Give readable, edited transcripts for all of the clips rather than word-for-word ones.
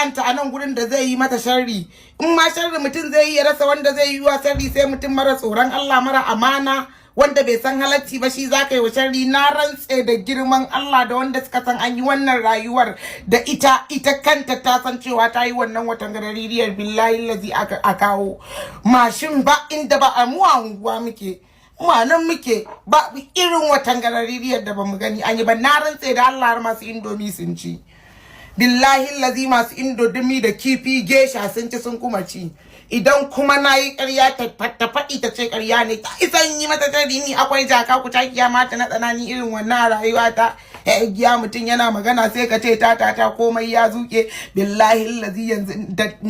sa'anta a nan gurin da zai yi mata sharri. In ma sharri mutum zai yi ya rasa wanda zai yi wa sharri sai mutum mara tsoron Allah mara amana wanda bai san halacci ba shi zaka yi wa sharri. Na rantse da girman Allah da wanda suka san an yi wannan rayuwar da ita kanta ta san cewa ta yi wannan watan garaririyar billahi lazi a kawo mashin ba inda ba a mu unguwa muke nan muke ba irin watan garaririyar da bamu gani an yi ba. Na rantse da Allah har masu indomi sun ci billahi lazi masu indomi da kifi gesha sun ci sun kuma ci. Idan kuma na yi ƙarya ta faɗi ta ce ƙarya ne ta isan yi mata tari ni akwai jaka ku ta mata na tsanani irin wannan rayuwa ta giya mutum yana magana sai ka ce ta komai ya zuke billahi lazi yanzu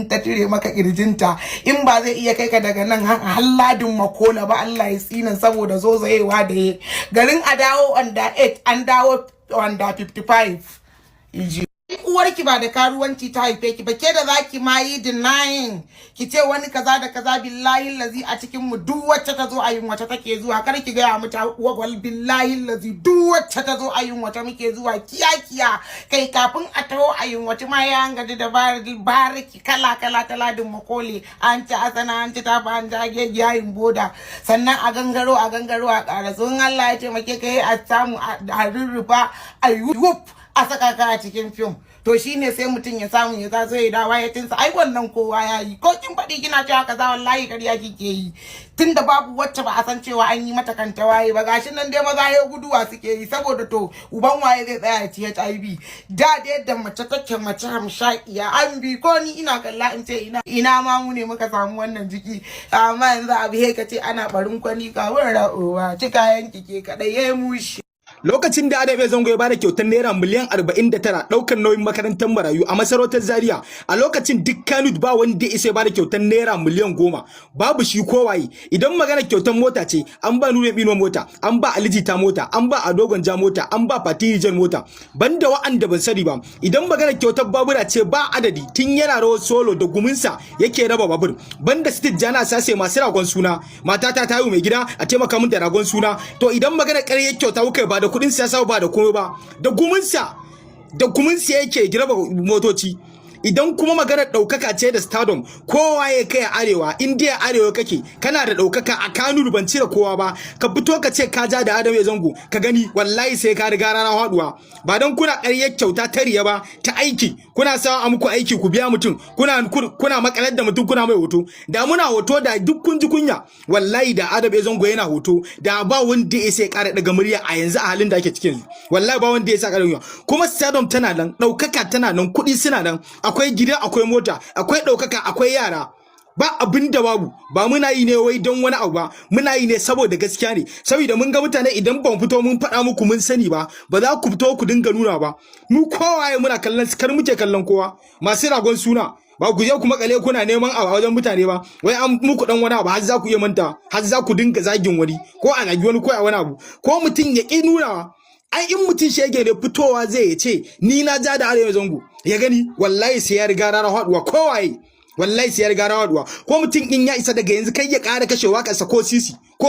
ta cire maka kirjinta in ba zai iya kai ka daga nan halladin makola ba Allah ya tsinan saboda zozayewa da ya garin a dawo under 8 an dawo under 55 uwarki ba da karuwanci ta haife ki ba ke da zaki ma yi denying ki ce wani kaza da kaza billahi lazi a cikin mu duk wacce ta zo a yin wacce take zuwa kar ki ga mu ta wagwal billahi lazi duk wacce ta zo a yin wacce muke zuwa kiya kai kafin a taho a yin wacce ma ya gaji da bariki kala ta ladin makole an ci asana an ci ta ba an jage yayin boda sannan a gangaro a ƙara so in Allah ya taimake kai a samu a rurrufa a yup a saka ka a cikin fim to shine sai mutum ya samu ya zazo ya dawo ya tinsa ai wannan kowa yayi ko kin faɗi kina cewa kaza wallahi ƙarya kike yi tunda babu wacce ba a san cewa an yi mata kanta waye ba gashi nan dai maza ya guduwa suke yi saboda to uban waye zai tsaya ya ci HIV da da mace take mace hamshakiya an bi ko ni ina kalla in ce ina ma mu ne muka samu wannan jiki amma yanzu abu he kace ana barin kwani kawun ra'uwa cikayen kike kadai yayi mushi. Lokacin da Adabe Zango ya bada kyautar naira miliyan 49 daukar nauyin makarantar marayu a masarautar Zaria, a lokacin duk Kanud ba wanda ya isa bada kyautar naira miliyan 10 babu shi kowaye. Idan magana kyautar mota ce an ba Nure Bino mota, an ba Alijita mota, an ba Adogon Ja mota, an ba Fatirijan mota, banda wa'anda ban sani ba. Idan magana kyautar babura ce ba adadi tun yana rawar solo da guminsa yake raba babur, banda Steve Jana Sase masu ragon suna, matata ta yi mai gida a taimaka min da ragon suna. To idan magana ƙarya kyauta kuka ba da kudin siyasa ba da komai ba da guminsa yake girba motoci. Idan kuma maganar ɗaukaka ce da stardom kowa ya kai arewa indiya arewa kake kana da ɗaukaka a Kano ban cire kowa ba ka fito ka ce ka ja da Adabe Zango ka gani wallahi sai ka riga rana haduwa ba dan kuna ƙaryar kyauta ta riya ba ta aiki kuna sawa a muku aiki ku biya mutum kuna makalar da mutum kuna mai hoto da muna hoto da duk kun ji kunya wallahi da Adabe Zango yana hoto da ba wanda ya sai ƙara daga murya a yanzu a halin da ake cikin wallahi ba wanda ya sa ƙara kuma stardom tana nan ɗaukaka tana nan kuɗi suna nan akwai gida akwai mota akwai ɗaukaka akwai yara ba abin da babu ba muna yi ne wai don wani abu ba muna yi ne saboda gaskiya ne saboda mun ga mutane idan ban fito mun faɗa muku mun sani ba za ku fito ku dinga nuna ba mu kowaye muna kallon kar muke kallon kowa masu ragon suna ba ku je ku makale kuna neman a wajen mutane ba wai an muku dan wani abu har za ku iya manta har za ku dinga zagin wani ko a zagi wani ko a wani abu ko mutum ya ƙi nuna ai in mutum shege ne fitowa zai ce ni na ja da Adabe Zango ya gani wallahi sai ya riga rana haduwa kowaye wallahi sai ya riga rana haduwa ko mutum in ya isa daga yanzu kai ya ƙara kashe waƙarsa ko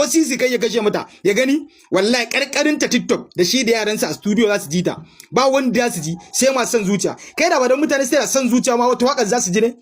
sisi kai ya kashe mata ya gani wallahi karkarin ta TikTok da shi da yaransa a studio za su ji ta ba wanda za su ji sai masu san zuciya kai da ba dan mutane sai da san zuciya ma wata waƙar za su ji ne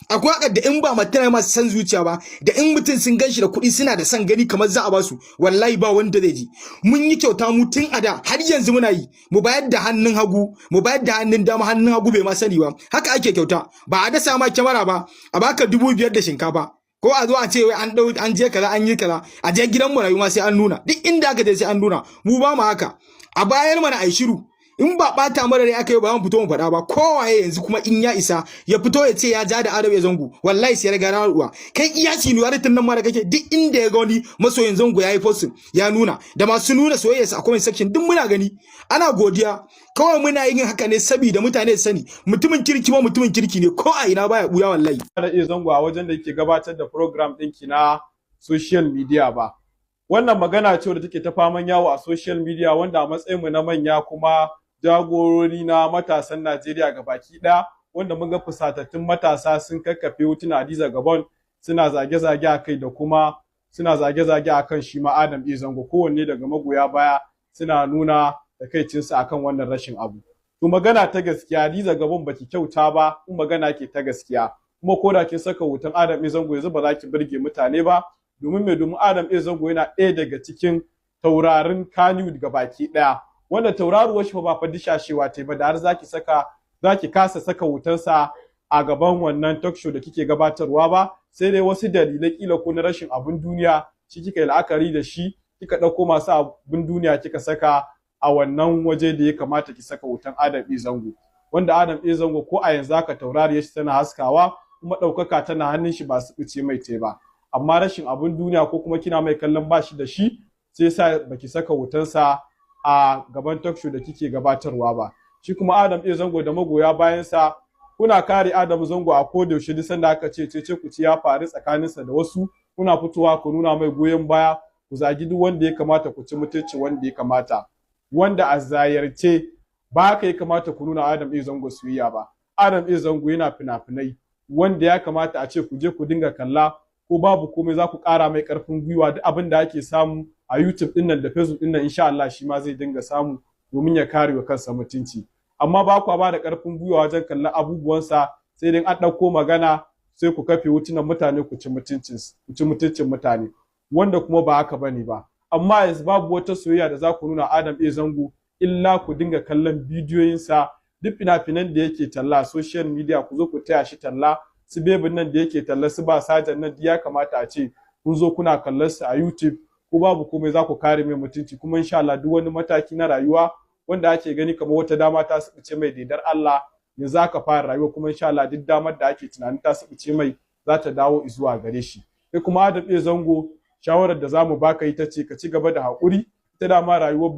akwai wakar da in ba mutane masu san zuciya ba da in mutum sun ganshi da kuɗi suna da san gani kamar za a basu wallahi ba wanda zai ji mun yi kyauta mu tun a da har yanzu muna yi mu bayar da hannun hagu mu bayar da hannun dama hannun hagu bai ma sani ba haka ake kyauta ba a dasa ma kyamara ba a baka 5,000 da shinkafa ko a zo a ce wai an je kaza an yi kaza a je gidan mu rayuwa sai an nuna duk inda aka je sai an nuna mu ba mu haka a bayar mana ai shiru in ba bata mara rai aka yi ba mu fito mu faɗa ba kowaye yanzu kuma in ya isa ya fito ya ce ya ja da Adabe Zango wallahi sai ya riga na ruwa kai iya shi ne waritin nan mara kake duk inda ya ga wani masoyin Zango yayi posting ya nuna da masu nuna soyayya a comment section duk muna gani ana godiya kawai muna yin haka ne saboda mutane su sani mutumin kirki ma mutumin kirki ne ko a ina baya buya wallahi Adabe Zango a wajen da yake gabatar da program ɗinki na social media ba wannan magana ce da take ta faman yawo a social media wanda a matsayin mu na manya kuma jagorori na matasan Najeriya gabaki ɗaya wanda mun ga fusatattun matasa sun kakkafe hotuna Hadiza Gabon suna zage-zage a kai da kuma suna zage-zage a kan shi ma Adabe Zango kowanne daga magoya baya suna nuna takaicinsu akan wannan rashin abu. to magana ta gaskiya Hadiza Gabon baki kyauta ba, in magana ke ta gaskiya. Kuma ko da kin saka hoton Adam A Zango yanzu ba za ki burge mutane ba, domin Adam A Zango yana ɗaya daga cikin taurarin Kannywood baki ɗaya, wanda tauraruwar shi ba fa dishashewa ta ba, da har zaki kasa saka hotonsa a gaban wannan talk show da kike gabatarwa ba, sai dai wasu dalilai kila ko na rashin abun duniya shi kika yi la'akari da shi, kika ɗauko masu abun duniya kika saka a wannan waje da ya kamata ki saka hoton Adam A Zango, wanda Adam A Zango ko a yanzu haka taurariyar shi tana haskawa, kuma ɗaukaka tana hannun shi ba su ɓice mai te ba, amma rashin abun duniya ko kuma kina mai kallon bashi da shi sai sa baki saka hotonsa a gaban talk show da kike gabatarwa ba. Shi kuma Adam A Zango da magoya bayansa kuna kare Adam Zango a koda yaushe, duk sanda aka ce ku ci ya faru tsakaninsa da wasu, kuna fitowa ku nuna mai goyon baya, ku zagi duk wanda ya kamata, ku ci mutunci wanda ya kamata, wanda a zayarce ba haka ya kamata ku nuna Adam A Zango soyayya ba. Adam A Zango yana fina-finai wanda ya kamata a ce ku je ku dinga kalla, ko babu komai za ku ƙara mai ƙarfin gwiwa, duk abin da ake samu a YouTube ɗin nan da Facebook ɗin nan insha Allah shi ma zai dinga samu, domin ya kare wa kansa mutunci. Amma ba ku ba da ƙarfin gwiwa wajen kallon abubuwansa, sai dai an ɗauko magana sai ku kafe hotunan mutane ku ci mutuncin mutane, wanda kuma ba haka bane ba. Amma yanzu babu wata soyayya da za ku nuna Adam A Zango illa ku dinga kallon bidiyoyinsa, duk fina-finan da yake talla a social media ku zo ku taya shi talla, su bebin nan da yake talla, su ba sajan nan ya kamata a ce kun zo kuna kallon su a YouTube, ko babu komai za ku kare mai mutunci. Kuma insha Allah duk wani mataki na rayuwa wanda ake gani kamar wata dama ta subuce mai daidar Allah, yanzu aka fara rayuwa, kuma insha Allah duk damar da ake tunanin ta subuce mai za ta dawo zuwa gare shi. Sai kuma Adam A Zango shawarar da zamu baka ita ce ka ci gaba da haƙuri, ita dama rayuwar